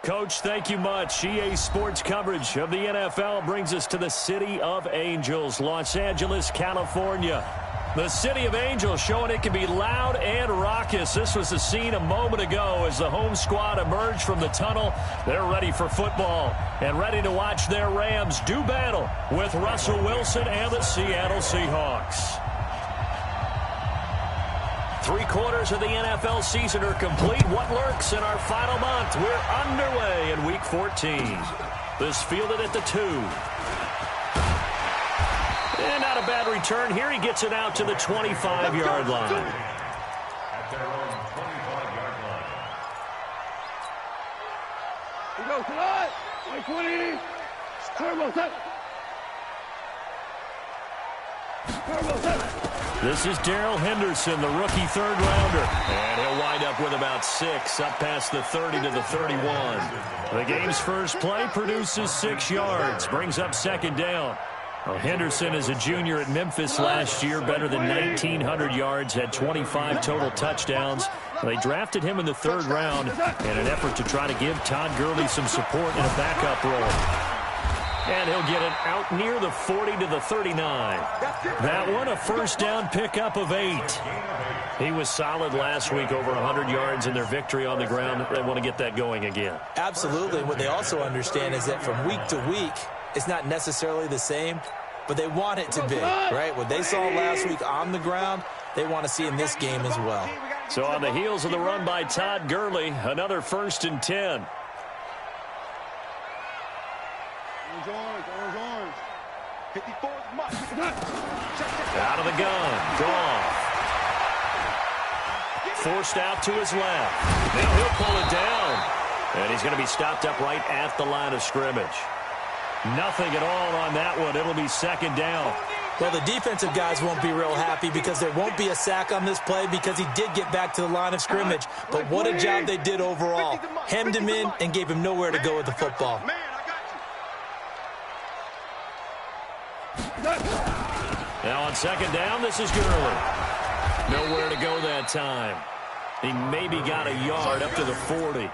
Coach, thank you much. EA Sports coverage of the NFL brings us to the City of Angels, Los Angeles, California. The City of Angels showing it can be loud and raucous. This was the scene a moment ago as the home squad emerged from the tunnel. They're ready for football and ready to watch their Rams do battle with Russell Wilson and the Seattle Seahawks. 3/4 of the NFL season are complete. What lurks in our final month? We're underway in Week 14. This fielded at the 2. And not a bad return here. He gets it out to the 25-yard line. At their own 25-yard line. We go tonight. 20. Turbo set. Turbo set. This is Darrell Henderson, the rookie third-rounder. And he'll wind up with about 6, up past the 30 to the 31. The game's first play produces 6 yards, brings up second down. Well, Henderson is a junior at Memphis last year, better than 1,900 yards, had 25 total touchdowns. They drafted him in the 3rd round in an effort to try to give Todd Gurley some support in a backup role. And he'll get it out near the 40 to the 39. That one, a first down pickup of 8. He was solid last week, over 100 yards in their victory on the ground. They want to get that going again. Absolutely. What they also understand is that from week to week, it's not necessarily the same, but they want it to be, right? What they saw last week on the ground, they want to see in this game as well. So on the heels of the run by Todd Gurley, another 1st and 10. Orange. 54 much. Out of the gun. Goff. Forced out to his left. Now he'll pull it down. And he's going to be stopped up right at the line of scrimmage. Nothing at all on that one. It'll be second down. Well, the defensive guys won't be real happy because there won't be a sack on this play because he did get back to the line of scrimmage. But what a job they did overall. Hemmed him in and gave him nowhere to go with the football. Now on second down, this is Gurley. Nowhere to go that time. He maybe got a yard up to the 40.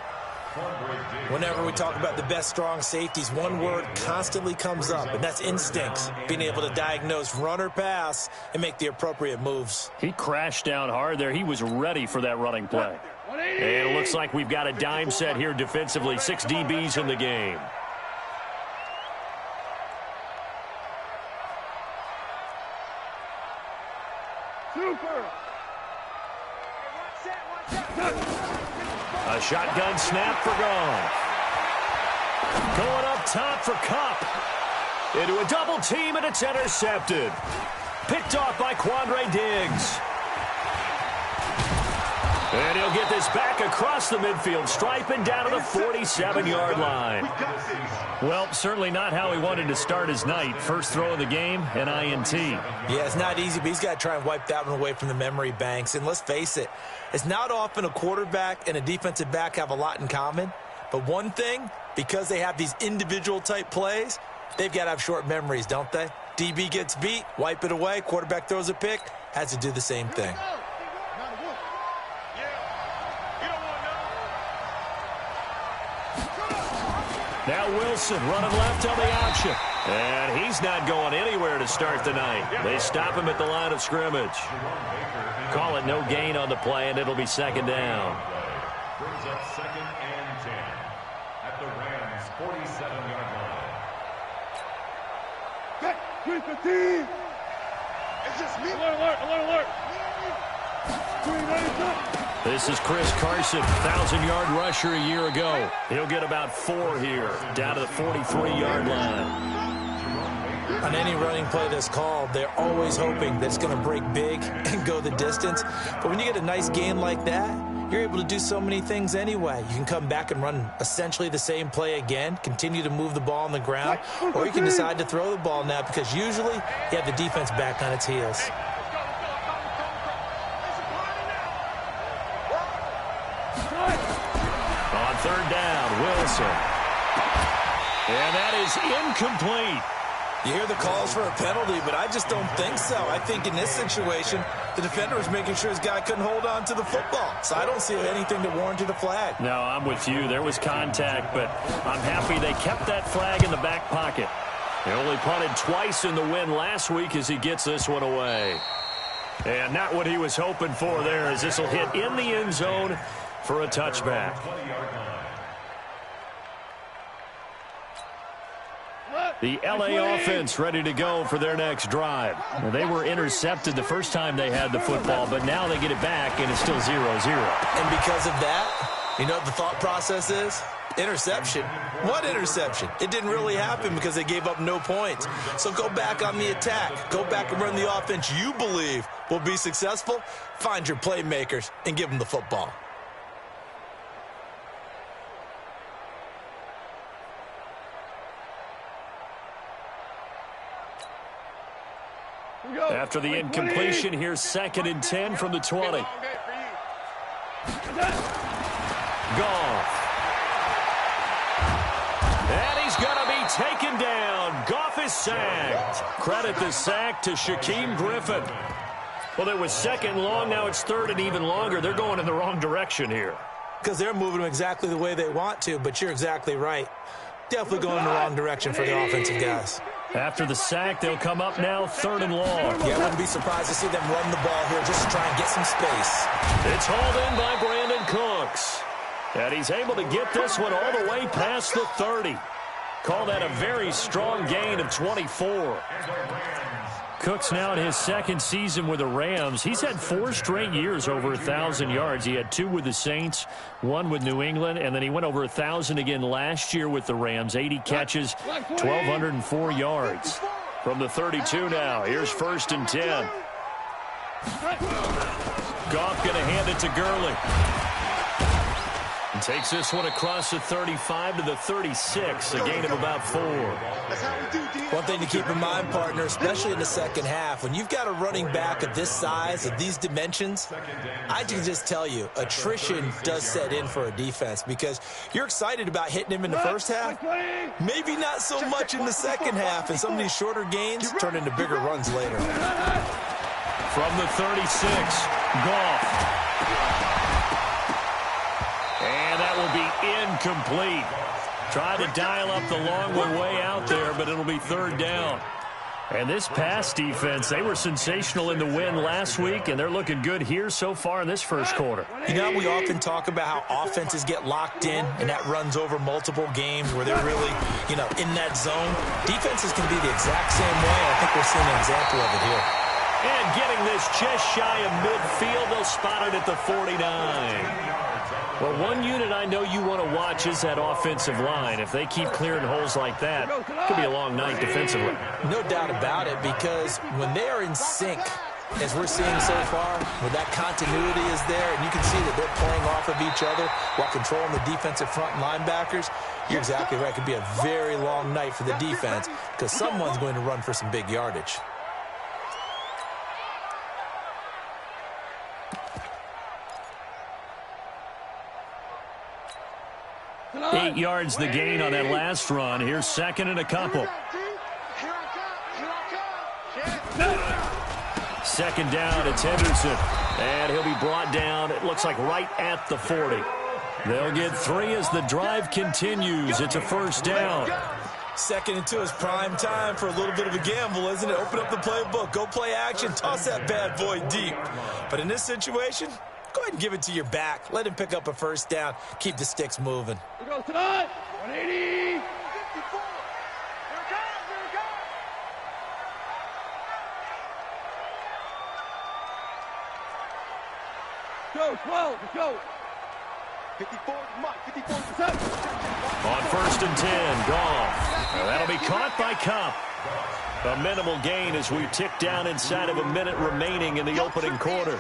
Whenever we talk about the best strong safeties, one word constantly comes up, and that's instincts. Being able to diagnose run or pass and make the appropriate moves. He crashed down hard there. He was ready for that running play. And it looks like we've got a dime set here defensively. 6 DBs in the game. A shotgun snap for Goff. Going up top for Kupp. Into a double team, and it's intercepted. Picked off by Quandre Diggs. And he'll get this back across the midfield stripe and down to the 47-yard line. Well, certainly not how he wanted to start his night. First throw of the game, an INT. Yeah, it's not easy, but he's got to try and wipe that one away from the memory banks. And let's face it, it's not often a quarterback and a defensive back have a lot in common. But one thing, because they have these individual type plays, they've got to have short memories, don't they? DB gets beat, wipe it away, quarterback throws a pick, has to do the same thing. Now Wilson running left on the option. And he's not going anywhere to start the night. They stop him at the line of scrimmage. Call it no gain on the play, and it'll be second down. Brings up 2nd and 10 at the Rams' 47-yard line. Get 15. It's just me. Alert. This is Chris Carson, 1,000-yard rusher a year ago. He'll get about 4 here, down to the 43-yard line. On any running play that's called, they're always hoping that it's going to break big and go the distance. But when you get a nice gain like that, you're able to do so many things anyway. You can come back and run essentially the same play again, continue to move the ball on the ground, or you can decide to throw the ball now because usually you have the defense back on its heels. On third down, Wilson. And that is incomplete. You hear the calls for a penalty, but I just don't think so. I think in this situation, the defender was making sure his guy couldn't hold on to the football. So I don't see anything to warrant a flag. No, I'm with you. There was contact, but I'm happy they kept that flag in the back pocket. They only punted twice in the win last week as he gets this one away. And not what he was hoping for there, as this will hit in the end zone for a touchback. The LA offense ready to go for their next drive. Well, they were intercepted the first time they had the football, but now they get it back, and it's still 0-0. And because of that, you know what the thought process is? Interception. What interception? It didn't really happen because they gave up no points. So go back on the attack. Go back and run the offense you believe will be successful. Find your playmakers and give them the football. After the incompletion, here's 2nd and 10 from the 20. Goff. And he's going to be taken down. Goff is sacked. Credit the sack to Shaquem Griffin. Well, it was 2nd long. Now it's 3rd and even longer. They're going in the wrong direction here. Because they're moving them exactly the way they want to, but you're exactly right. Definitely going in the wrong direction for the offensive guys. After the sack, they'll come up now 3rd and long. Yeah, I wouldn't be surprised to see them run the ball here just to try and get some space. It's hauled in by Brandon Cooks. And he's able to get this one all the way past the 30. Call that a very strong gain of 24. Cooks now in his 2nd season with the Rams. He's had 4 straight years over 1,000 yards. He had 2 with the Saints, 1 with New England, and then he went over 1,000 again last year with the Rams. 80 catches, 1,204 yards. From the 32 now, here's 1st and 10. Goff going to hand it to Gurley. And takes this one across the 35 to the 36, a gain of about 4. One thing to keep in mind, partner, especially in the second half, when you've got a running back of this size, of these dimensions, I can just tell you, attrition does set in for a defense because you're excited about hitting him in the first half, maybe not so much in the second half, and some of these shorter gains turn into bigger runs later. From the 36, Goff. And that will be incomplete. Try to dial up the long one way out there, but it'll be 3rd down. And this pass defense, they were sensational in the win last week, and they're looking good here so far in this first quarter. You know, we often talk about how offenses get locked in, and that runs over multiple games where they're really, in that zone. Defenses can be the exact same way. I think we're seeing an example of it here. And getting this just shy of midfield, they'll spot it at the 49. Well, one unit I know you want to watch is that offensive line. If they keep clearing holes like that, it could be a long night defensively. No doubt about it, because when they are in sync, as we're seeing so far, where that continuity is there, and you can see that they're playing off of each other while controlling the defensive front linebackers, you're exactly right. It could be a very long night for the defense because someone's going to run for some big yardage. Eight yards the gain on that last run. Here's 2nd and a couple. 2nd down, it's Henderson. And he'll be brought down, it looks like right at the 40. They'll get 3 as the drive continues. It's a 1st down. 2nd and 2 is prime time for a little bit of a gamble, isn't it? Open up the playbook, go play action, toss that bad boy deep. But in this situation, go ahead and give it to your back. Let him pick up a 1st down. Keep the sticks moving. Here goes tonight. 180. 54. Go, 12. Let's go. 54. Mike. 54. On 1st and 10, Goff. That'll be caught by Kupp. A minimal gain as we tick down inside of a minute remaining in the opening quarter.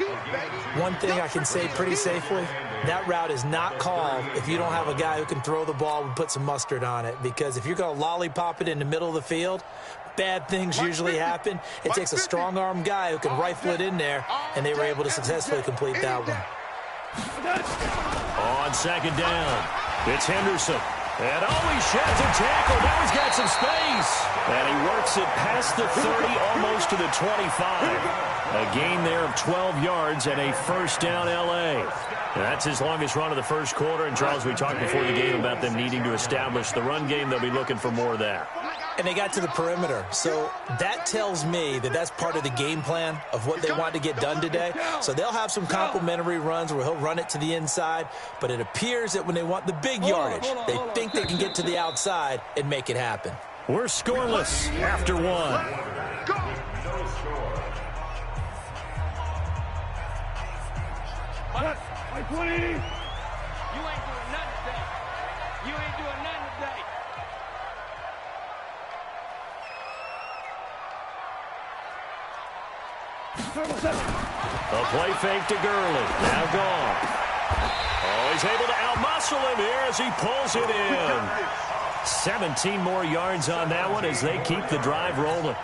One thing I can say pretty safely, that route is not called if you don't have a guy who can throw the ball and put some mustard on it. Because if you're going to lollipop it in the middle of the field, bad things usually happen. It takes a strong-arm guy who can rifle it in there, and they were able to successfully complete that one. On 2nd down, it's Henderson. And he sheds a tackle. Now he's got some space. And he works Makes it past the 30, almost to the 25. A gain there of 12 yards and a first down L.A. That's his longest run of the first quarter. And, Charles, we talked before the game about them needing to establish the run game. They'll be looking for more of that. And they got to the perimeter. So that tells me that that's part of the game plan of what they want to get done today. So they'll have some complementary runs where he'll run it to the inside. But it appears that when they want the big yardage, they think they can get to the outside and make it happen. We're scoreless after one. By 20. You ain't doing nothing today. You ain't doing nothing today. A play fake to Gurley. Now gone. Oh, he's able to outmuscle him here as he pulls it in. 17 more yards on that one as they keep the drive rolling.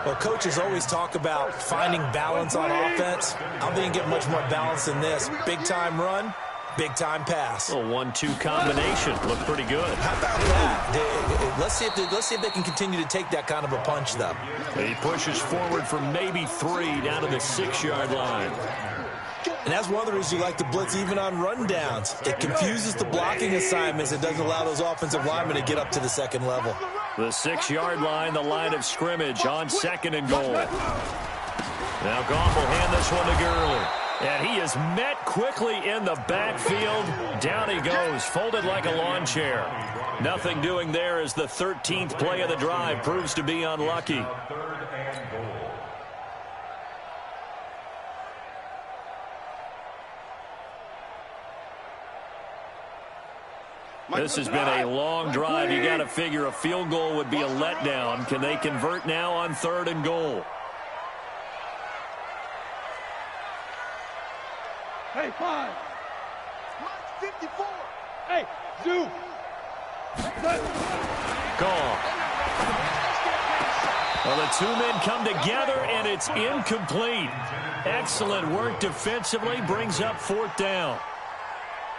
Well, coaches always talk about finding balance on offense. I think you get much more balance than this. Big-time run, big-time pass. A 1-2 combination. Looked pretty good. How about that? Let's see if they can continue to take that kind of a punch, though. He pushes forward for maybe 3 down to the 6-yard line. And that's one of the reasons you like to blitz even on rundowns. It confuses the blocking assignments. It doesn't allow those offensive linemen to get up to the second level. The 6-yard line, the line of scrimmage on 2nd and goal. Now Goff will hand this one to Gurley. And he is met quickly in the backfield. Down he goes, folded like a lawn chair. Nothing doing there as the 13th play of the drive proves to be unlucky. This has been a long drive. You got to figure a field goal would be a letdown. Can they convert now on 3rd and goal? Hey, 5. 54. Hey, Zoo. Gone. Well, the 2 men come together, and it's incomplete. Excellent work defensively. Brings up 4th down.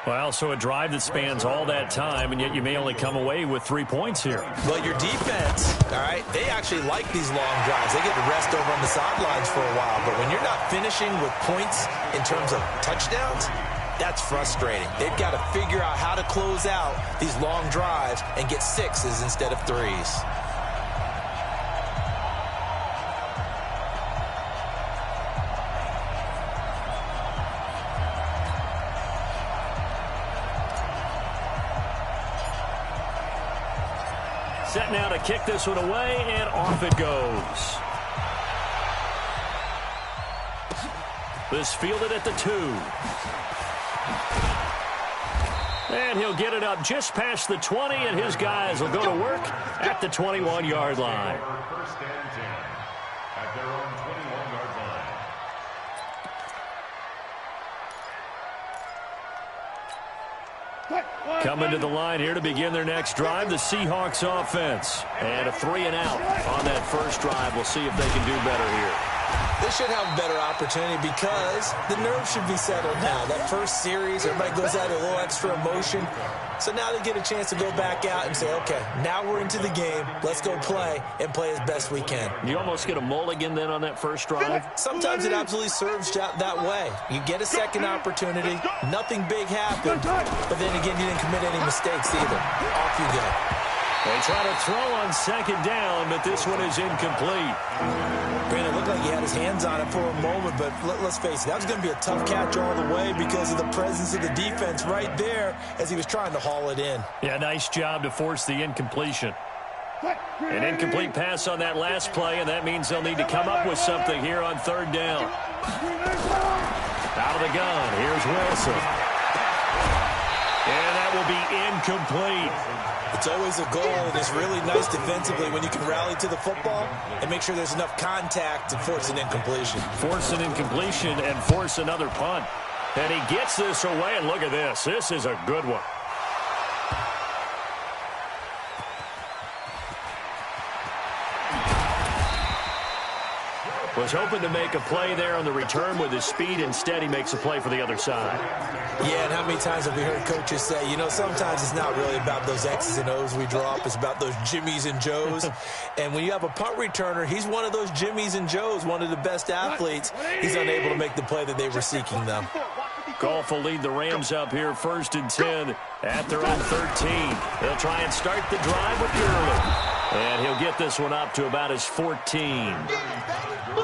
Well, so a drive that spans all that time, and yet you may only come away with 3 points here. Well, your defense, all right, they actually like these long drives. They get to rest over on the sidelines for a while. But when you're not finishing with points in terms of touchdowns, that's frustrating. They've got to figure out how to close out these long drives and get 6s instead of 3s. Set now to kick this one away, and off it goes. This fielded at the 2. And he'll get it up just past the 20, and his guys will go to work at the 21-yard line. First and 10 at their own 21-yard line. Coming to the line here to begin their next drive, the Seahawks offense. And a 3 and out on that first drive. We'll see if they can do better here. They should have a better opportunity because the nerves should be settled now. That first series, everybody goes out a little extra emotion. So now they get a chance to go back out and say, okay, now we're into the game. Let's go play and play as best we can. You almost get a mulligan then on that first drive? Sometimes it absolutely serves that way. You get a second opportunity. Nothing big happened. But then again, you didn't commit any mistakes either. Off you go. They try to throw on 2nd down, but this one is incomplete. Granted, it looked like he had his hands on it for a moment, but let's face it, that was going to be a tough catch all the way because of the presence of the defense right there as he was trying to haul it in. Yeah, nice job to force the incompletion. An incomplete pass on that last play, and that means they'll need to come up with something here on 3rd down. Out of the gun, here's Wilson. And that will be incomplete. It's always a goal, and it's really nice defensively when you can rally to the football and make sure there's enough contact to force an incompletion. Force an incompletion and force another punt. And he gets this away, and look at this. This is a good one. Was hoping to make a play there on the return with his speed. Instead, he makes a play for the other side. Yeah, and how many times have we heard coaches say, you know, sometimes it's not really about those X's and O's we draw up. It's about those Jimmies and Joes. And when you have a punt returner, he's one of those Jimmies and Joes, one of the best athletes. He's unable to make the play that they were seeking, though. Goff will lead the Rams up here 1st and 10 at their own 13. They'll try and start the drive with Gurley. And he'll get this one up to about his 14.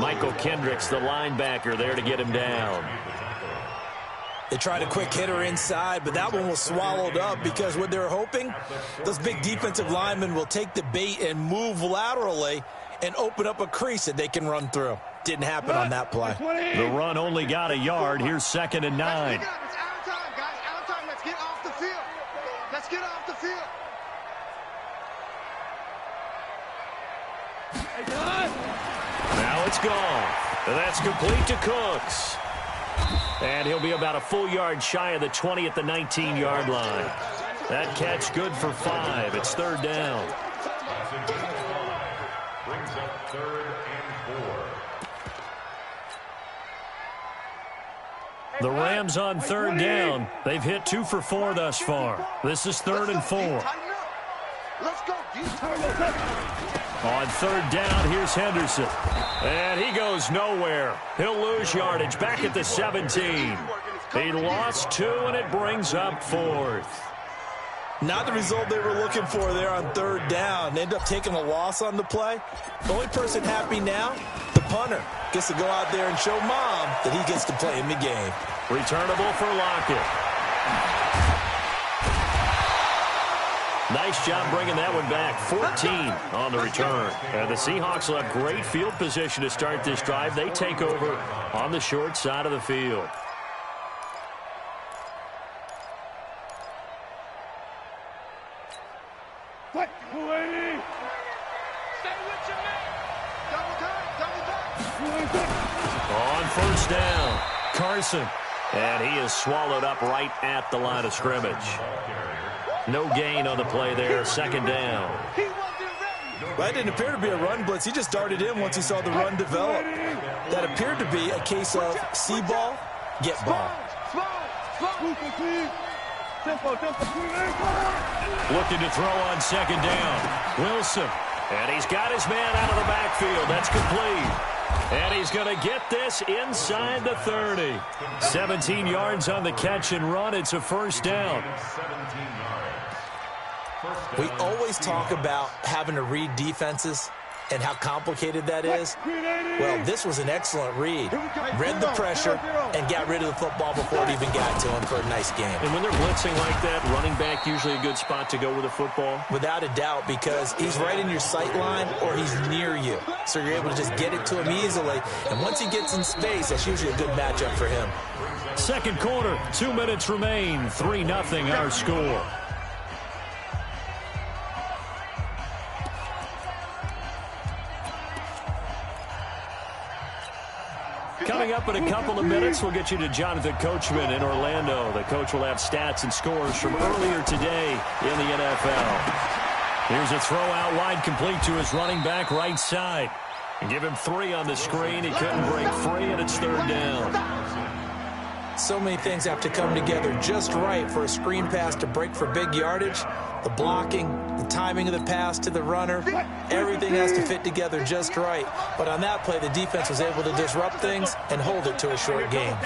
Michael Kendricks, the linebacker, there to get him down. They tried a quick hitter inside, but that one was swallowed up because what they're hoping, those big defensive linemen will take the bait and move laterally and open up a crease that they can run through. Didn't happen on that play. The run only got a yard. Here's 2nd and 9. It's out of time, guys. Out of time. Let's get off the field. Let's get off the field. Now it's gone. That's complete to Cooks. And he'll be about a full yard shy of the 20 at the 19-yard line. That catch good for 5. It's 3rd down. Brings up 3rd and 4. The Rams on 3rd down. They've hit 2 for 4 thus far. This is 3rd and 4. Let's go. On 3rd down, here's Henderson. And he goes nowhere. He'll lose yardage back at the 17. He lost 2, and it brings up 4th. Not the result they were looking for there on 3rd down. They end up taking a loss on the play. The only person happy now, the punter, gets to go out there and show Mom that he gets to play in the game. Returnable for Lockett. Nice job bringing that one back. 14 on the return. And the Seahawks will have great field position to start this drive. They take over on the short side of the field. On 1st down, Carson. And he is swallowed up right at the line of scrimmage. No gain on the play there. 2nd down. That didn't appear to be a run blitz. He just darted in once he saw the run develop. That appeared to be a case of see ball, get ball. Looking to throw on 2nd down. Wilson. And he's got his man out of the backfield. That's complete. And he's going to get this inside the 30. 17 yards on the catch and run. It's a 1st down. We always talk about having to read defenses and how complicated that is. Well, this was an excellent read. Read the pressure and got rid of the football before it even got to him for a nice game. And when they're blitzing like that, running back usually a good spot to go with the football? Without a doubt, because he's right in your sight line or he's near you. So you're able to just get it to him easily. And once he gets in space, that's usually a good matchup for him. 2nd quarter, 2 minutes remain. 3-0 our score. Coming up in a couple of minutes, we'll get you to Jonathan Coachman in Orlando. The coach will have stats and scores from earlier today in the NFL. Here's a throw out wide, complete to his running back right side. And give him 3 on the screen. He couldn't break free, and it's 3rd down. So many things have to come together just right for a screen pass to break for big yardage. The blocking, the timing of the pass to the runner, everything has to fit together just right. But on that play, the defense was able to disrupt things and hold it to a short game.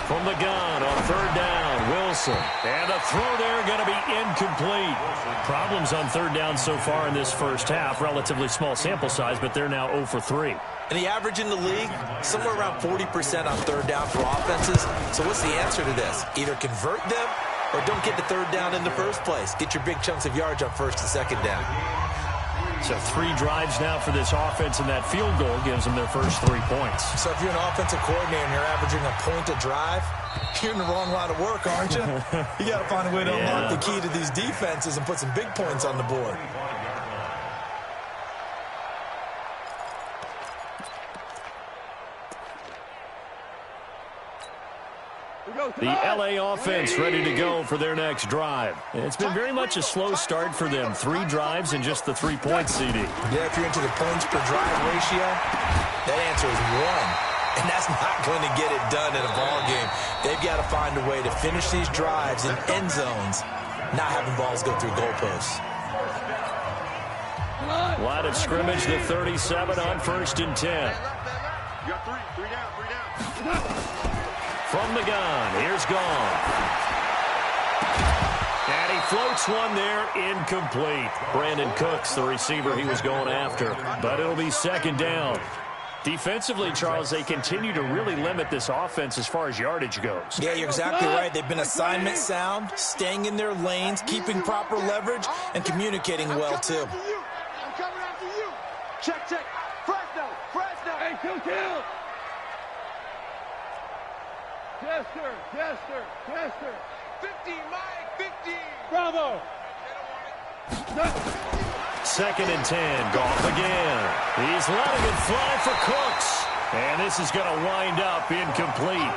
From the gun on 3rd down, Wilson. And the throw there going to be incomplete. Problems on 3rd down so far in this first half. Relatively small sample size, but they're now 0 for 3. And the average in the league, somewhere around 40% on 3rd down for offenses. So what's the answer to this? Either convert them or don't get the 3rd down in the first place. Get your big chunks of yards on 1st and 2nd down. So 3 drives now for this offense, and that field goal gives them their first 3 points. So if you're an offensive coordinator and you're averaging a point a drive, you're in the wrong line of work, aren't you? You got to find a way to unlock the key to these defenses and put some big points on the board. The L.A. offense ready to go for their next drive. It's been very much a slow start for them. 3 drives and just the 3 points, CD. Yeah, if you're into the points per drive ratio, that answer is 1. And that's not going to get it done in a ball game. They've got to find a way to finish these drives in end zones, not having balls go through goalposts. Line of scrimmage, the 37 on 1st and 10. You got 3 down. From the gun, here's Gone. And he floats one there, incomplete. Brandon Cooks, the receiver he was going after. But it'll be 2nd down. Defensively, Charles, they continue to really limit this offense as far as yardage goes. Yeah, you're exactly right. They've been assignment sound, staying in their lanes, keeping proper leverage, and communicating well, too. I'm coming after you. Check. Fresno. Hey, kill. Chester. 50, Mike, 50. Bravo. 2nd and 10, Goff again. He's letting it fly for Cooks. And this is going to wind up incomplete.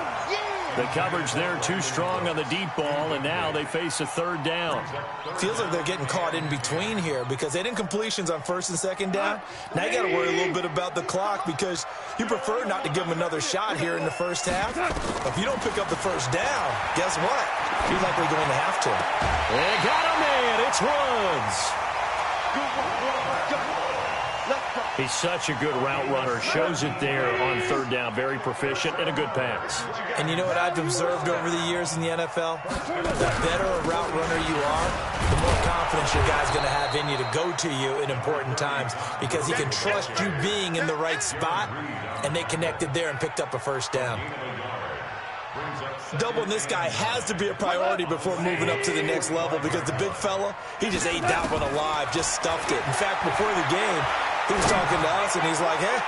The coverage there too strong on the deep ball, and now they face a 3rd down. Feels like they're getting caught in between here because they had incompletions on 1st and 2nd down. Now you got to worry a little bit about the clock because you prefer not to give them another shot here in the first half. If you don't pick up the 1st down, guess what? You're likely going to have to. They got a man. It's Woods. He's such a good route runner. Shows it there on 3rd down. Very proficient and a good pass. And you know what I've observed over the years in the NFL? The better a route runner you are, the more confidence your guy's going to have in you to go to you in important times because he can trust you being in the right spot, and they connected there and picked up a 1st down. Doubling this guy has to be a priority before moving up to the next level because the big fella, he just ate that one alive, just stuffed it. In fact, before the game, he was talking to us, and he's like, hey,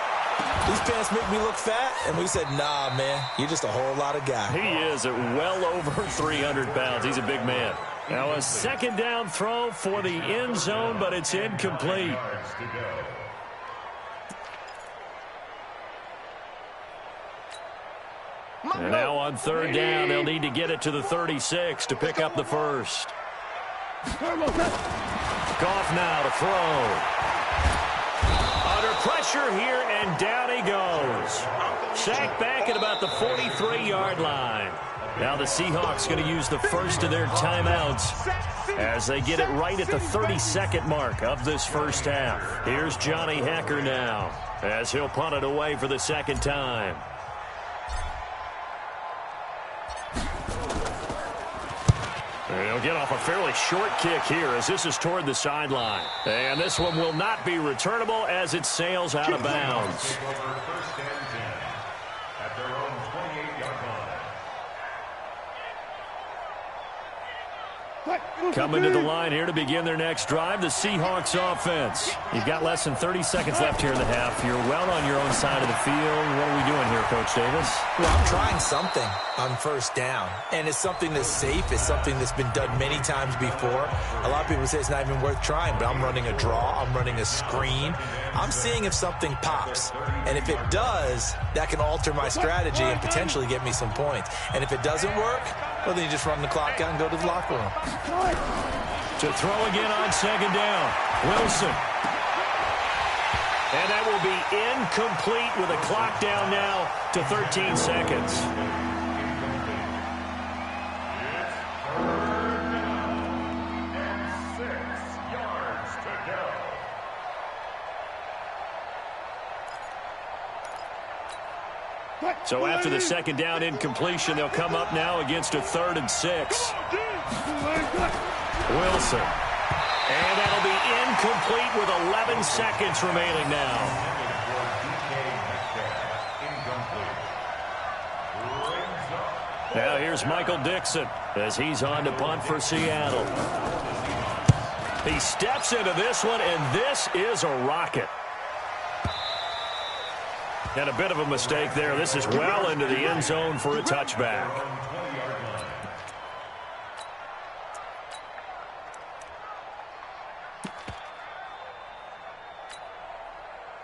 these pants make me look fat. And we said, nah, man, you're just a whole lot of guy. He is at well over 300 pounds. He's a big man. Now a 2nd down throw for the end zone, but it's incomplete. And now on 3rd down, they'll need to get it to the 36 to pick up the 1st. Goff now to throw. Under pressure here, and down he goes. Sacked back at about the 43-yard line. Now the Seahawks going to use the first of their timeouts as they get it right at the 32nd mark of this first half. Here's Johnny Hecker now as he'll punt it away for the 2nd time. He'll get off a fairly short kick here as this is toward the sideline. And this one will not be returnable as it sails out of bounds. At their own 28-yard line. Coming to the line here to begin their next drive, the Seahawks offense. You've got less than 30 seconds left here in the half. You're well on your own side of the field. What are we doing here, Coach Davis? Well, I'm trying something on 1st down, and it's something that's safe. It's something that's been done many times before. A lot of people say it's not even worth trying, but I'm running a draw. I'm running a screen. I'm seeing if something pops, and if it does, that can alter my strategy and potentially get me some points. And if it doesn't work, well, then you just run the clock out and go to the locker room. To throw again on 2nd down, Wilson. And that will be incomplete with a clock down now to 13 seconds. And 6 yards to go. So after the 2nd down incompletion, they'll come up now against a 3rd and 6. Wilson. And that'll be incomplete with 11 seconds remaining now. Now here's Michael Dixon as he's on to punt for Seattle. He steps into this one, and this is a rocket. And a bit of a mistake there. This is well into the end zone for a touchback.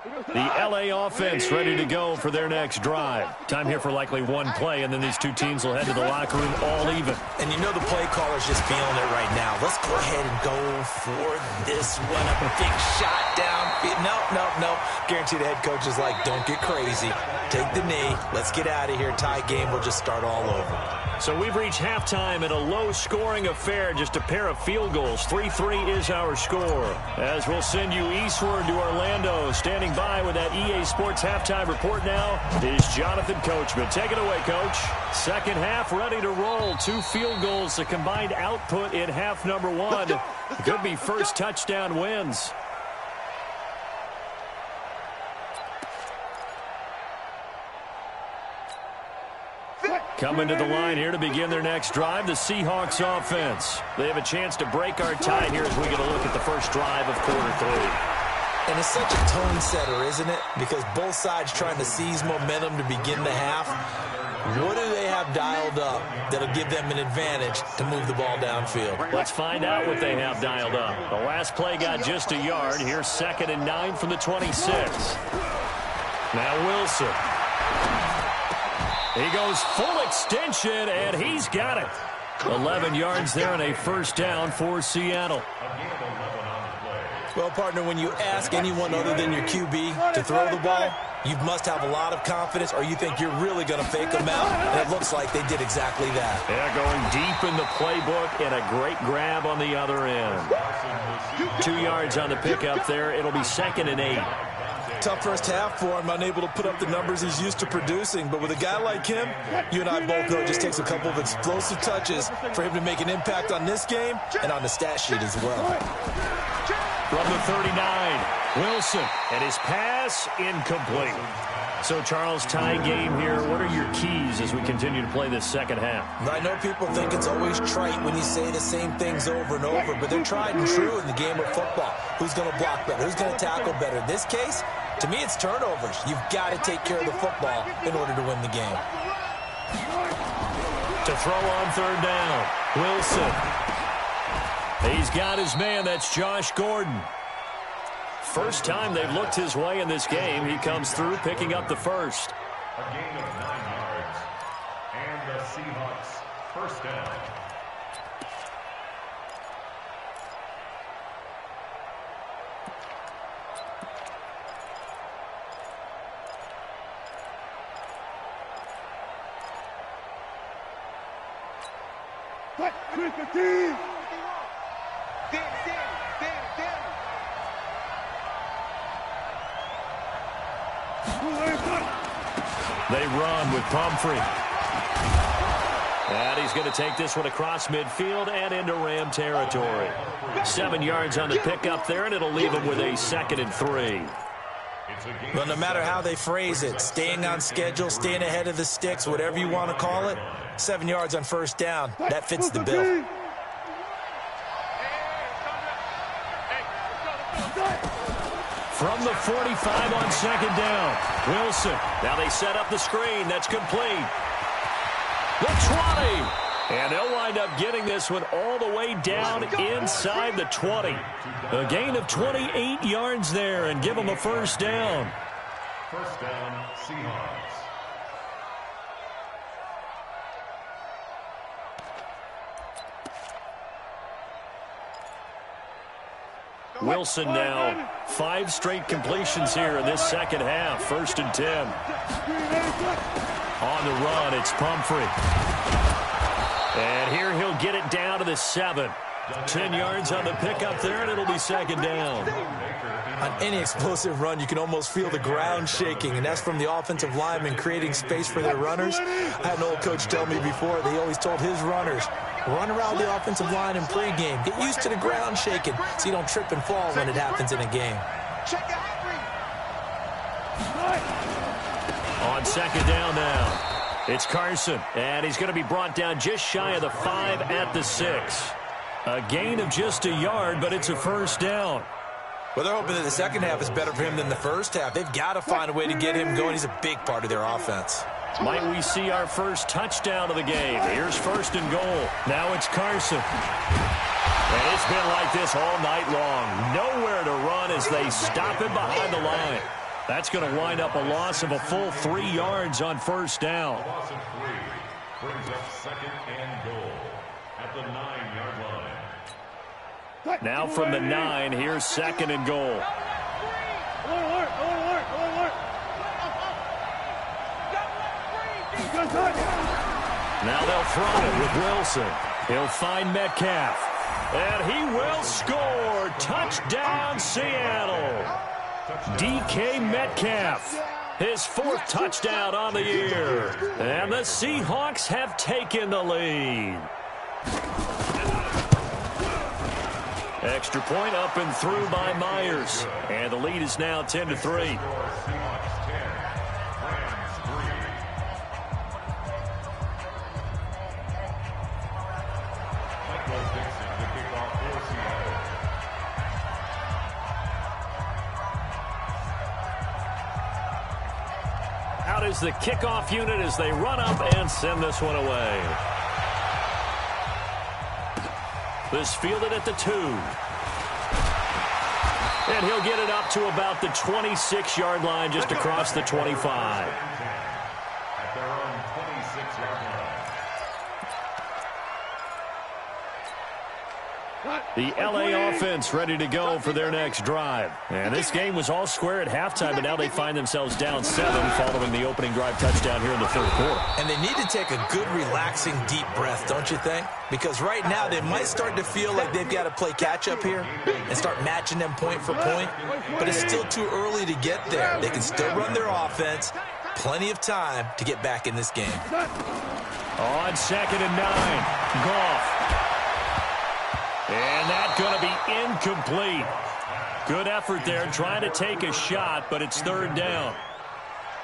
The L.A. offense ready to go for their next drive. Time here for likely one play, and then these two teams will head to the locker room all even. And you know the play caller's just feeling it right now. Let's go ahead and go for this one. A big shot down. No. Guarantee the head coach is like, don't get crazy. Take the knee. Let's get out of here. Tie game. We'll just start all over. So we've reached halftime in a low-scoring affair, just a pair of field goals. 3-3 is our score. As we'll send you eastward to Orlando. Standing by with that EA Sports halftime report now is Jonathan Coachman. Take it away, Coach. Second half ready to roll. 2 field goals, the combined output in half number 1. Could be first touchdown wins. Coming to the line here to begin their next drive, the Seahawks offense. They have a chance to break our tie here as we get a look at the first drive of quarter 3. And it's such a tone setter, isn't it? Because both sides trying to seize momentum to begin the half. What do they have dialed up that'll give them an advantage to move the ball downfield? Let's find out what they have dialed up. The last play got just a yard. Here's 2nd and 9 from the 26. Now Wilson. He goes full extension, and he's got it. 11 yards there and a first down for Seattle. Well, partner, when you ask anyone other than your QB to throw the ball, you must have a lot of confidence, or you think you're really going to fake them out, and it looks like they did exactly that. Yeah, going deep in the playbook, and a great grab on the other end. 2 yards on the pickup there. It'll be 2nd and 8. Tough first half for him, unable to put up the numbers he's used to producing. But with a guy like him, you and I both know it just takes a couple of explosive touches for him to make an impact on this game and on the stat sheet as well. From the 39, Wilson, and his pass incomplete. So, Charles, tie game here. What are your keys as we continue to play this second half? I know people think it's always trite when you say the same things over and over, but they're tried and true in the game of football. Who's going to block better? Who's going to tackle better? In this case, to me, it's turnovers. You've got to take care of the football in order to win the game. To throw on 3rd down, Wilson. He's got his man. That's Josh Gordon. First time they've looked his way in this game. He comes through, picking up the first. A gain of 9 yards. And the Seahawks first down. They run with Pumphrey. And he's going to take this one across midfield and into Ram territory. 7 yards on the pickup there, and it'll leave him with a 2nd and 3. Well, no matter how they phrase it, staying on schedule, staying ahead of the sticks, whatever you want to call it, 7 yards on first down, that fits the bill. From the 45 on 2nd down, Wilson. Now they set up the screen. That's complete. The 20. And they'll wind up getting this one all the way down inside the 20. A gain of 28 yards there and give them a first down. First down, Seahawks. Wilson now 5 straight completions here in this second half. 1st and 10. On the run, it's Pumphrey. And here he'll get it down to the 7. 10 yards on the pickup there, and it'll be 2nd down. On any explosive run, you can almost feel the ground shaking, and that's from the offensive linemen creating space for their runners. I had an old coach tell me before, they always told his runners, run around the offensive line in pregame. Get used to the ground shaking so you don't trip and fall when it happens in a game. On 2nd down now, it's Carson, and he's going to be brought down just shy of the 5 at the 6. A gain of just a yard, but it's a first down. Well, they're hoping that the second half is better for him than the first half. They've got to find a way to get him going. He's a big part of their offense. Might we see our first touchdown of the game? Here's 1st and goal. Now it's Carson. And it's been like this all night long. Nowhere to run as they stop him behind the line. That's going to wind up a loss of a full 3 yards on first down. A loss of 3 brings up second and goal at the 9-yard line. Now from the 9, here's second and goal. Now they'll throw it with Wilson. He'll find Metcalf. And he will score. Touchdown, Seattle. DK Metcalf, his 4th touchdown on the year. And the Seahawks have taken the lead. Extra point up and through by Myers. And the lead is now 10-3. Out is the kickoff unit as they run up and send this one away. This fielded at the 2. And he'll get it up to about the 26-yard line, just across the 25. At their own 26-yard line. The LA offense ready to go for their next drive. And this game was all square at halftime, but now they find themselves down 7 following the opening drive touchdown here in the 3rd quarter. And they need to take a good, relaxing, deep breath, don't you think? Because right now they might start to feel like they've got to play catch-up here and start matching them point for point. But it's still too early to get there. They can still run their offense. Plenty of time to get back in this game. On 2nd and 9, Goff. And that's going to be incomplete. Good effort there, trying to take a shot, but it's 3rd down.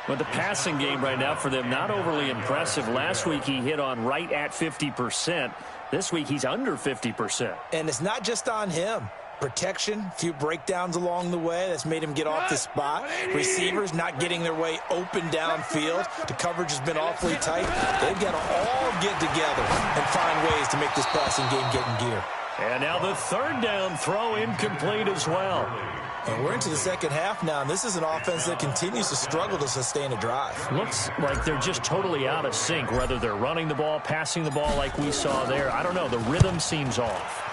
But the passing game right now for them, not overly impressive. Last week he hit on right at 50%. This week he's under 50%. And it's not just on him. Protection, a few breakdowns along the way. That's made him get off the spot. Receivers not getting their way open downfield. The coverage has been awfully tight. They've got to all get together and find ways to make this passing game get in gear. And now the 3rd down throw incomplete as well. And we're into the second half now, and this is an offense that continues to struggle to sustain a drive. Looks like they're just totally out of sync, whether they're running the ball, passing the ball like we saw there. I don't know. The rhythm seems off.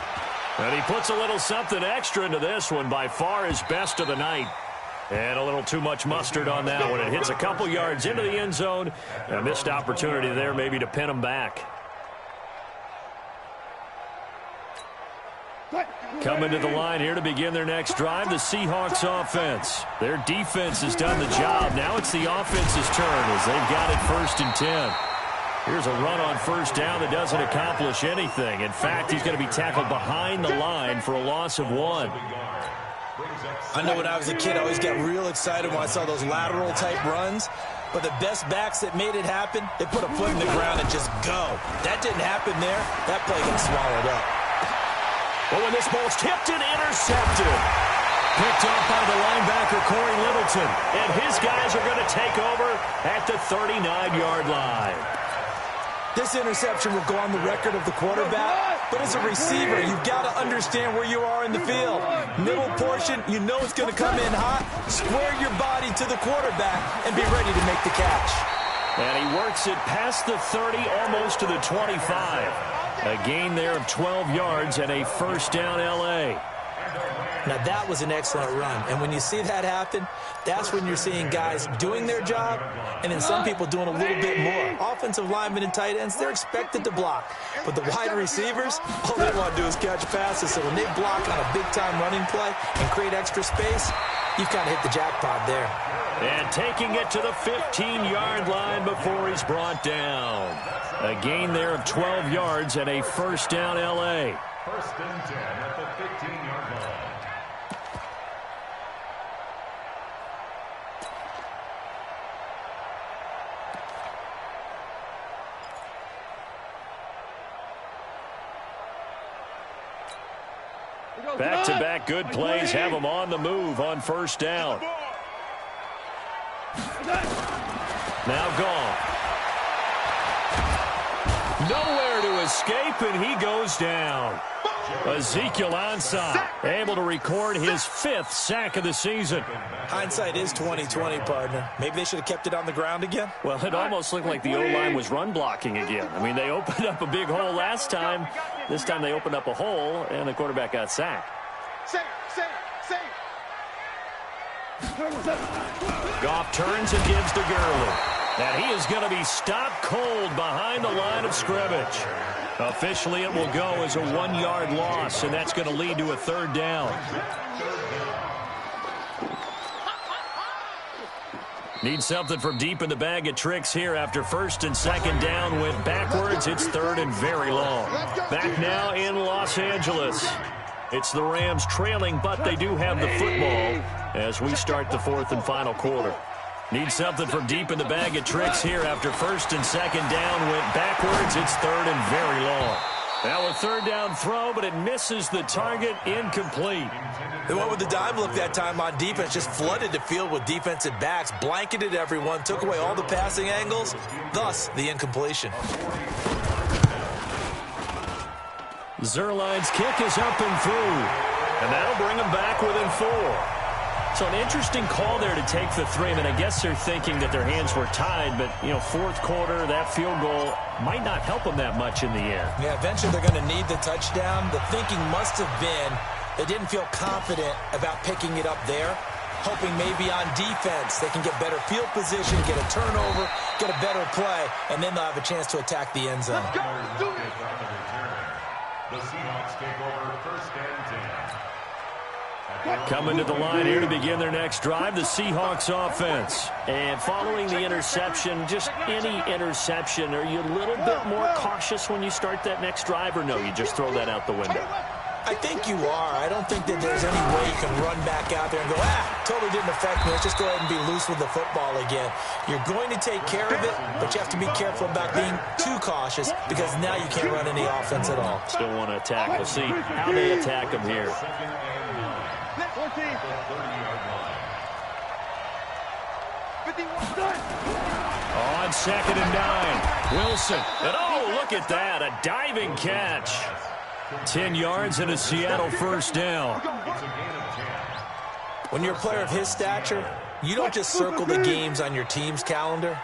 And he puts a little something extra into this one, by far his best of the night. And a little too much mustard on that one. It hits a couple yards into the end zone. A missed opportunity there maybe to pin him back. Coming to the line here to begin their next drive, the Seahawks offense. Their defense has done the job. Now it's the offense's turn as they've got it 1st and 10. Here's a run on 1st down that doesn't accomplish anything. In fact, he's going to be tackled behind the line for a loss of 1. I know when I was a kid, I always got real excited when I saw those lateral-type runs. But the best backs that made it happen, they put a foot in the ground and just go. That didn't happen there. That play got swallowed up. Well, when this ball's tipped and intercepted. Picked off by the linebacker, Corey Littleton. And his guys are going to take over at the 39-yard line. This interception will go on the record of the quarterback, but as a receiver, you've got to understand where you are in the field. Middle portion, you know it's going to come in hot. Square your body to the quarterback and be ready to make the catch. And he works it past the 30, almost to the 25. A gain there of 12 yards and a 1st down L.A. Now, that was an excellent run. And when you see that happen, that's when you're seeing guys doing their job and then some people doing a little bit more. Offensive linemen and tight ends, they're expected to block. But the wide receivers, all they want to do is catch passes. So when they block on a big-time running play and create extra space, you've kind of hit the jackpot there. And taking it to the 15-yard line before he's brought down. A gain there of 12 yards and a 1st down L.A. 1st and 10 at the 15-yard line. Back-to-back good plays have them on the move on 1st down. Now gone. Nowhere to escape, and he goes down. Ezekiel Ansah able to record his 5th sack of the season. Hindsight is 20/20, partner. Maybe they should have kept it on the ground again. Well, it almost looked like the O-line was run blocking again. I mean, they opened up a big hole last time. This time they opened up a hole, and the quarterback got sacked. Goff turns and gives to Gurley. And he is going to be stopped cold behind the line of scrimmage. Officially, it will go as a 1-yard loss, and that's going to lead to a 3rd down. Need something from deep in the bag of tricks here after 1st and 2nd down. Went backwards. It's 3rd and very long. Back now in Los Angeles. It's the Rams trailing, but they do have the football as we start the 4th and final quarter. Need something from deep in the bag of tricks here after 1st and 2nd down. Went backwards. It's 3rd and very long. Now a 3rd down throw, but it misses the target. Incomplete. They went with the dime look that time on defense. Just flooded the field with defensive backs. Blanketed everyone. Took away all the passing angles. Thus, the incompletion. Zerline's kick is up and through. And that'll bring them back within 4. So an interesting call there to take the 3. I mean, I guess they're thinking that their hands were tied, but, you know, 4th quarter, that field goal might not help them that much in the end. Yeah, eventually they're going to need the touchdown. The thinking must have been they didn't feel confident about picking it up there, hoping maybe on defense they can get better field position, get a turnover, get a better play, and then they'll have a chance to attack the end zone. The Seahawks take over 1st and 10. Coming to the line here to begin their next drive, the Seahawks offense. And following the interception, just any interception, are you a little bit more cautious when you start that next drive, or no, you just throw that out the window? I think you are. I don't think that there's any way you can run back out there and go, totally didn't affect me. Let's just go ahead and be loose with the football again. You're going to take care of it, but you have to be careful about being too cautious because now you can't run any offense at all. Still want to attack. We'll see how they attack them here. On 2nd and 9, Wilson. And oh, look at that, a diving catch. 10 yards and a Seattle 1st down. When you're a player of his stature, you don't just circle the games on your team's calendar.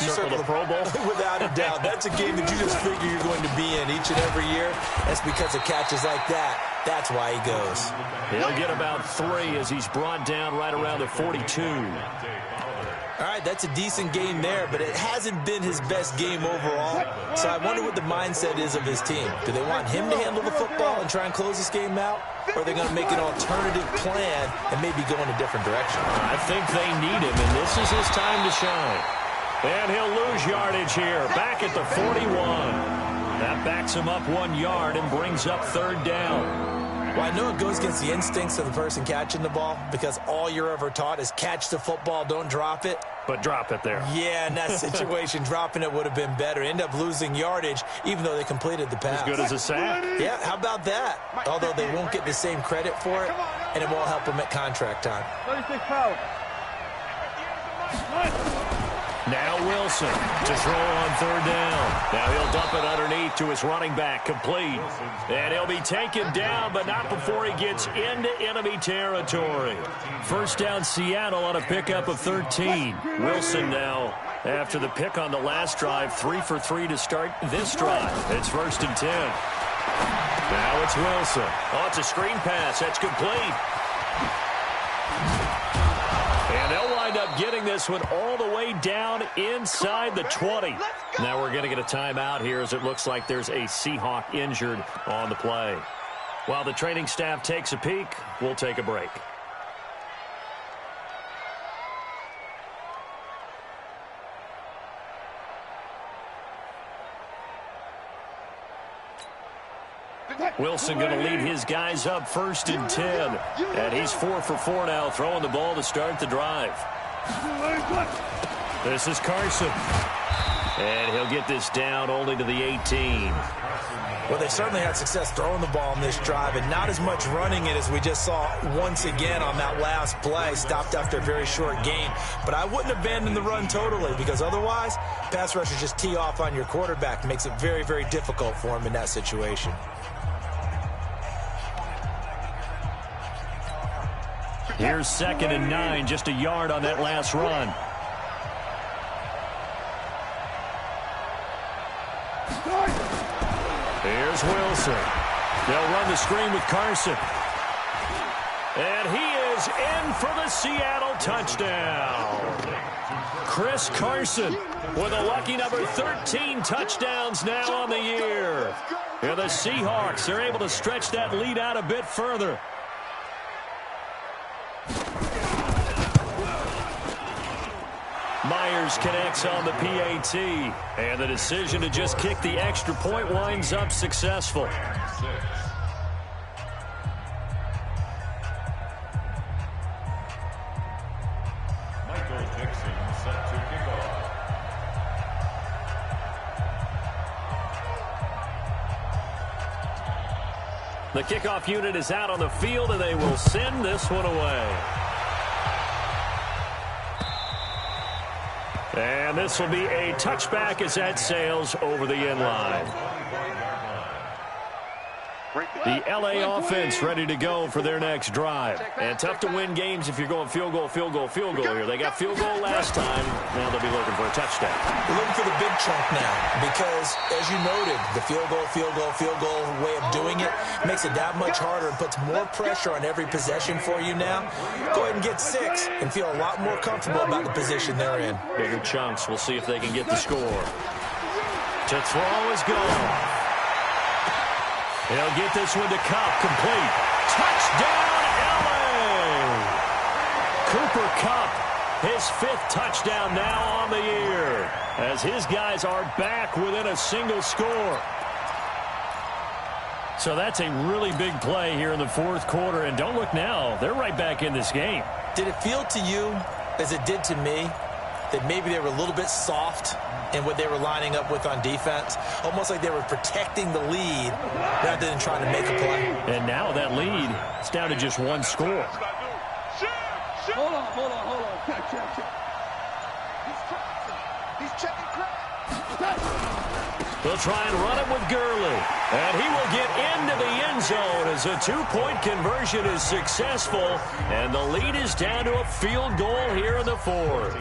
You circle the Pro Bowl. Without a doubt. That's a game that you just figure you're going to be in each and every year. That's because of catches like that. That's why he goes. He'll get about 3 as he's brought down right around the 42. All right, that's a decent game there, but it hasn't been his best game overall. So I wonder what the mindset is of his team. Do they want him to handle the football and try and close this game out? Or are they going to make an alternative plan and maybe go in a different direction? I think they need him, and this is his time to shine. And he'll lose yardage here, back at the 41. That backs him up 1 yard and brings up 3rd down. Well, I know it goes against the instincts of the person catching the ball because all you're ever taught is catch the football, don't drop it. But drop it there. Yeah, in that situation, dropping it would have been better. End up losing yardage, even though they completed the pass. As good as a sack. Yeah, how about that? Although they won't get the same credit for it, and it won't help them at contract time. 36 foul. Now Wilson to throw on 3rd down. Now he'll dump it underneath to his running back, complete. And he'll be taken down, but not before he gets into enemy territory. 1st down Seattle on a pickup of 13. Wilson now, after the pick on the last drive, 3 for 3 to start this drive. It's 1st and 10. Now it's Wilson. Oh, it's a screen pass. That's complete. And they'll wind up getting this one all the way down inside the 20. Now we're going to get a timeout here as it looks like there's a Seahawk injured on the play. While the training staff takes a peek, we'll take a break. Wilson going to lead his guys up 1st and 10. And he's 4 for 4 now, throwing the ball to start the drive. This is Carson. And he'll get this down only to the 18. Well, they certainly had success throwing the ball on this drive and not as much running it as we just saw once again on that last play. Stopped after a very short gain. But I wouldn't abandon the run totally because otherwise, pass rushers just tee off on your quarterback. Makes it very, very difficult for him in that situation. Here's 2nd and 9, just a yard on that last run. Here's Wilson. They'll run the screen with Carson. And he is in for the Seattle touchdown. Chris Carson with a lucky number 13 touchdowns now on the year. And the Seahawks are able to stretch that lead out a bit further. Myers connects on the PAT, and the decision to just kick the extra point winds up successful. Michael Dixon set to kick off. The kickoff unit is out on the field, and they will send this one away. And this will be a touchback as that sails over the end line. The L.A. offense ready to go for their next drive. And tough to win games if you're going field goal here. They got field goal last time. Now they'll be looking for a touchdown. We're looking for the big chunk now because, as you noted, the field goal way of doing it makes it that much harder and puts more pressure on every possession for you now. Go ahead and get 6 and feel a lot more comfortable about the position they're in. Bigger chunks. We'll see if they can get the score. To throw is gone. He'll get this one to Kupp, complete. Touchdown, L.A. Cooper Kupp, his 5th touchdown now on the year, as his guys are back within a single score. So that's a really big play here in the 4th quarter, and don't look now, they're right back in this game. Did it feel to you, as it did to me, that maybe they were a little bit soft in what they were lining up with on defense? Almost like they were protecting the lead rather than trying to make a play. And now that lead is down to just 1 score. Hold on. Check. He's checking crap. They'll try and run it with Gurley. And he will get into the end zone as a 2-point conversion is successful. And the lead is down to a field goal here in the 4th.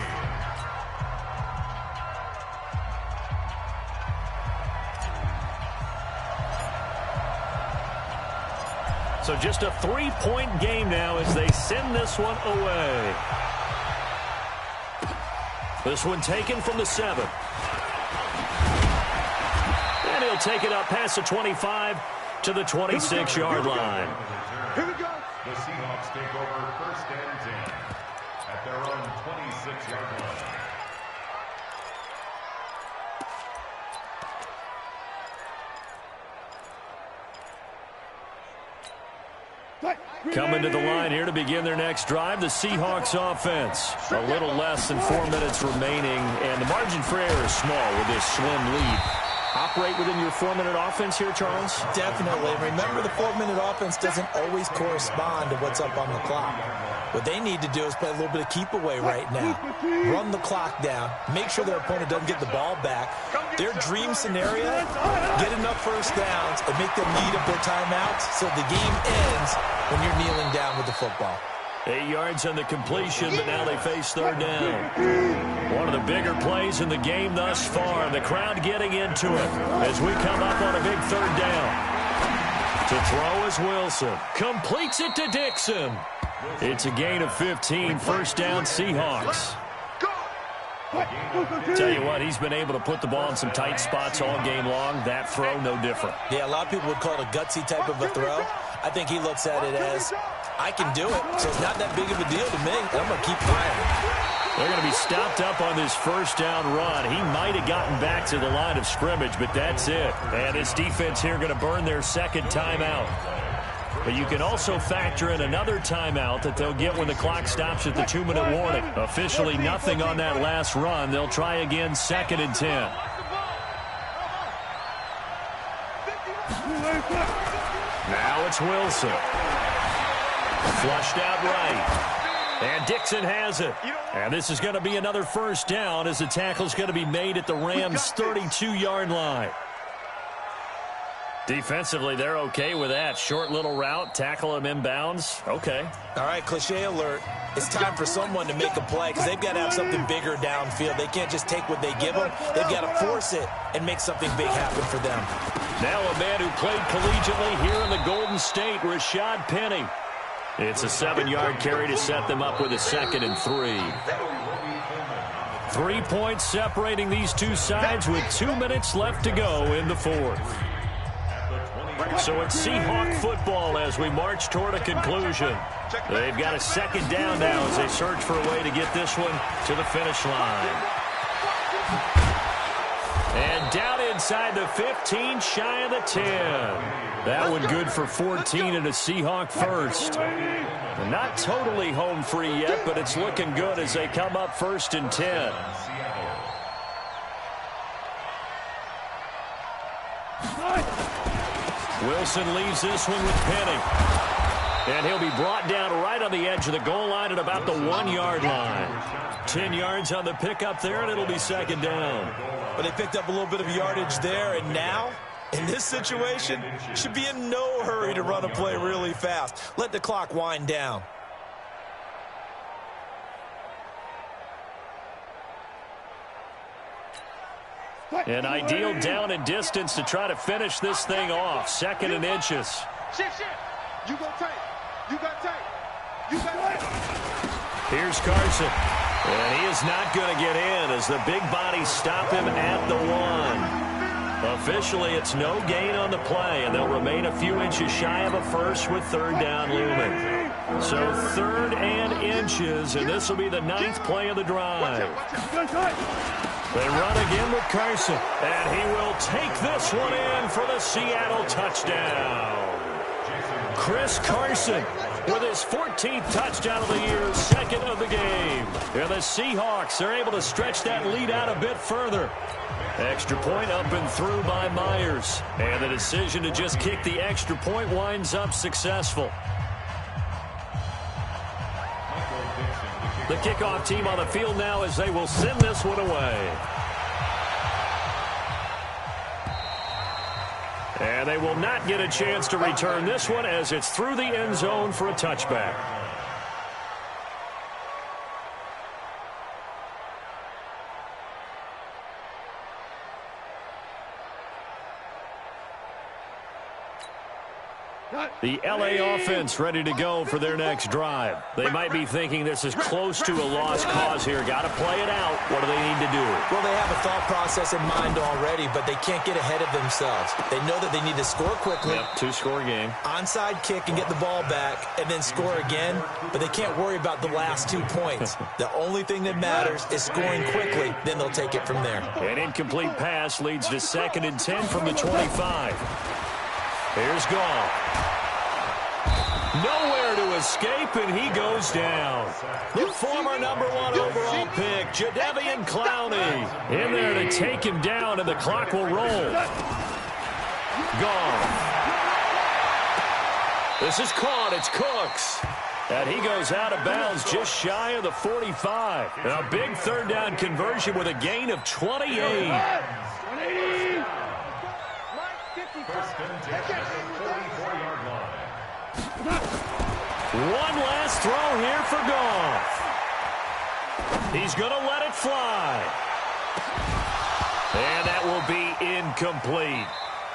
So just a 3-point game now as they send this one away. This one taken from the 7. And he'll take it up past the 25 to the 26-yard line. Here we go. The Seahawks take over 1st and 10 at their own 26-yard line. Coming to the line here to begin their next drive, the Seahawks offense. A little less than 4 minutes remaining, and the margin for error is small with this slim lead. Operate within your 4-minute offense here, Charles? Definitely. Remember, the 4-minute offense doesn't always correspond to what's up on the clock. What they need to do is play a little bit of keep away right now. Run the clock down. Make sure their opponent doesn't get the ball back. Their dream scenario, get enough first downs and make them lead up their timeouts so the game ends when you're kneeling down with the football. 8 yards on the completion, but now they face 3rd down. One of the bigger plays in the game thus far, and the crowd getting into it as we come up on a big 3rd down. To throw is Wilson. Completes it to Dixon. It's a gain of 15, 1st down Seahawks. Tell you what, he's been able to put the ball in some tight spots all game long. That throw, no different. Yeah, a lot of people would call it a gutsy type of a throw. I think he looks at it as, I can do it, so it's not that big of a deal to me. I'm going to keep firing. They're going to be stopped up on this 1st down run. He might have gotten back to the line of scrimmage, but that's it. And this defense here going to burn their 2nd timeout. But you can also factor in another timeout that they'll get when the clock stops at the 2-minute warning. Officially nothing on that last run. They'll try again 2nd and 10. Now it's Wilson. Flushed out right. And Dixon has it. And this is going to be another first down as the tackle's going to be made at the Rams' 32-yard line. Defensively, they're okay with that. Short little route, tackle him inbounds. Okay. All right, cliche alert. It's time for someone to make a play because they've got to have something bigger downfield. They can't just take what they give them. They've got to force it and make something big happen for them. Now a man who played collegiately here in the Golden State, Rashad Penny. It's a 7-yard carry to set them up with a 2nd and 3. 3 points separating these two sides with 2 minutes left to go in the 4th. So it's Seahawk football as we march toward a conclusion. They've got a 2nd down now as they search for a way to get this one to the finish line. And down inside the 15, shy of the 10. That one good for 14 and a Seahawk first. Not totally home free yet, but it's looking good as they come up 1st and 10. Wilson leaves this one with Penny. And he'll be brought down right on the edge of the goal line at about the 1-yard line. 10 yards on the pickup there, and it'll be 2nd down. But they picked up a little bit of yardage there, and now, in this situation, should be in no hurry to run a play really fast. Let the clock wind down. An ideal down and distance to try to finish this thing off. 2nd and inches. Shift. You go tight. You got tight. You got tight. Here's Carson. And he is not going to get in as the big bodies stop him at the 1. Officially, it's no gain on the play, and they'll remain a few inches shy of a first with 3rd down looming. So 3rd and inches, and this will be the 9th play of the drive. They run again with Carson, and he will take this one in for the Seattle touchdown. Chris Carson with his 14th touchdown of the year, 2nd of the game. And the Seahawks are able to stretch that lead out a bit further. Extra point up and through by Myers. And the decision to just kick the extra point winds up successful. The kickoff team on the field now as they will send this one away. And they will not get a chance to return this one as it's through the end zone for a touchback. The LA offense ready to go for their next drive. They might be thinking this is close to a lost cause here. Got to play it out. What do they need to do? Well, they have a thought process in mind already, but they can't get ahead of themselves. They know that they need to score quickly. Yep, 2-score game. Onside kick and get the ball back and then score again, but they can't worry about the last 2 points. The only thing that matters is scoring quickly, then they'll take it from there. An incomplete pass leads to 2nd and 10 from the 25. Here's Goff. Nowhere to escape, and he goes down. The former #1 overall pick, Jadeveon Clowney, in there to take him down, and the clock will roll. Goff. This is caught. It's Cooks. And he goes out of bounds just shy of the 45. A big 3rd down conversion with a gain of 28. One last throw here for Goff. He's going to let it fly. And that will be incomplete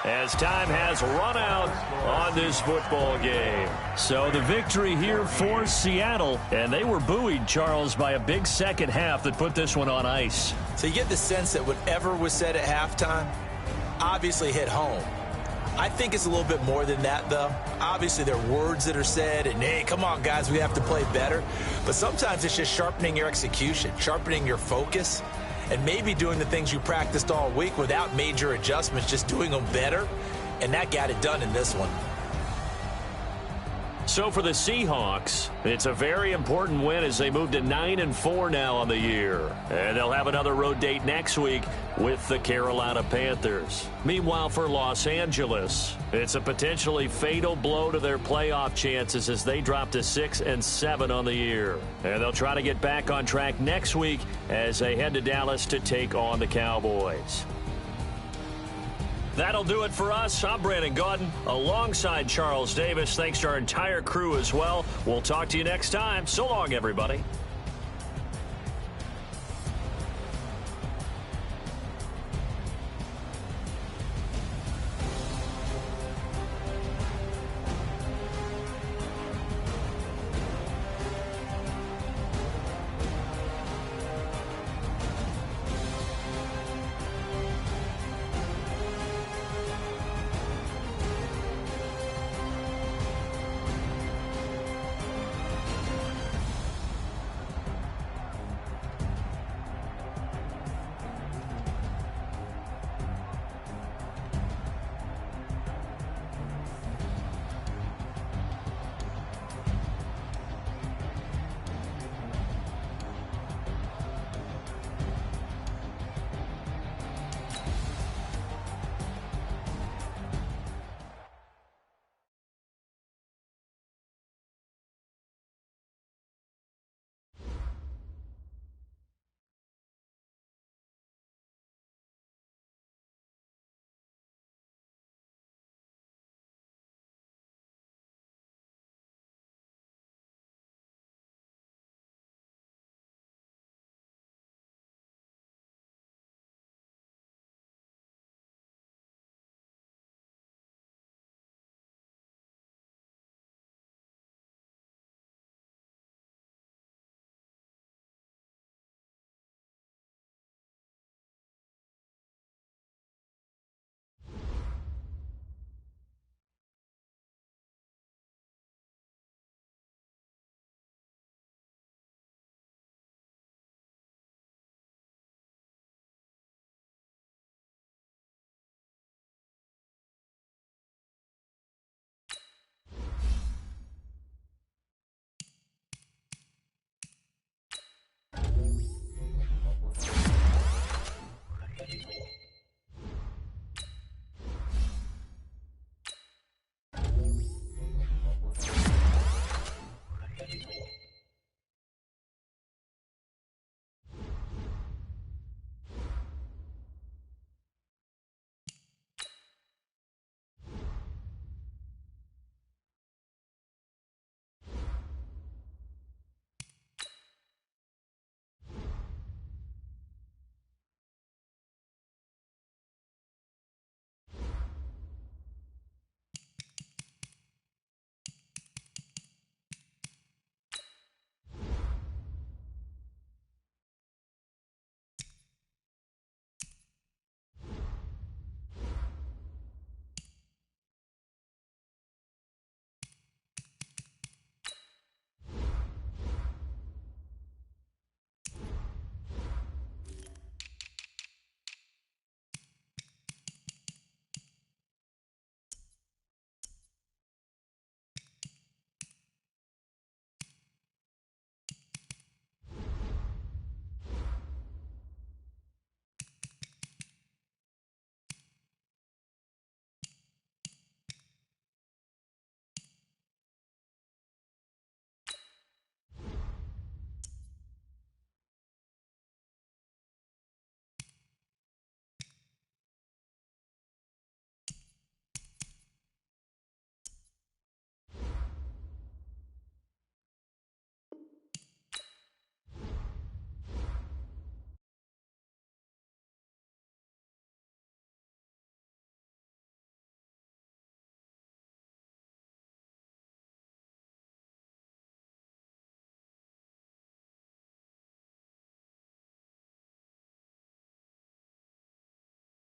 as time has run out on this football game. So the victory here for Seattle, and they were buoyed, Charles, by a big second half that put this one on ice. So you get the sense that whatever was said at halftime obviously hit home. I think it's a little bit more than that, though. Obviously, there are words that are said, and, hey, come on, guys, we have to play better. But sometimes it's just sharpening your execution, sharpening your focus, and maybe doing the things you practiced all week without major adjustments, just doing them better. And that got it done in this one. So for the Seahawks, it's a very important win as they move to 9-4 now on the year. And they'll have another road date next week with the Carolina Panthers. Meanwhile, for Los Angeles, it's a potentially fatal blow to their playoff chances as they drop to 6-7 on the year. And they'll try to get back on track next week as they head to Dallas to take on the Cowboys. That'll do it for us. I'm Brandon Gaudin alongside Charles Davis. Thanks to our entire crew as well. We'll talk to you next time. So long, everybody.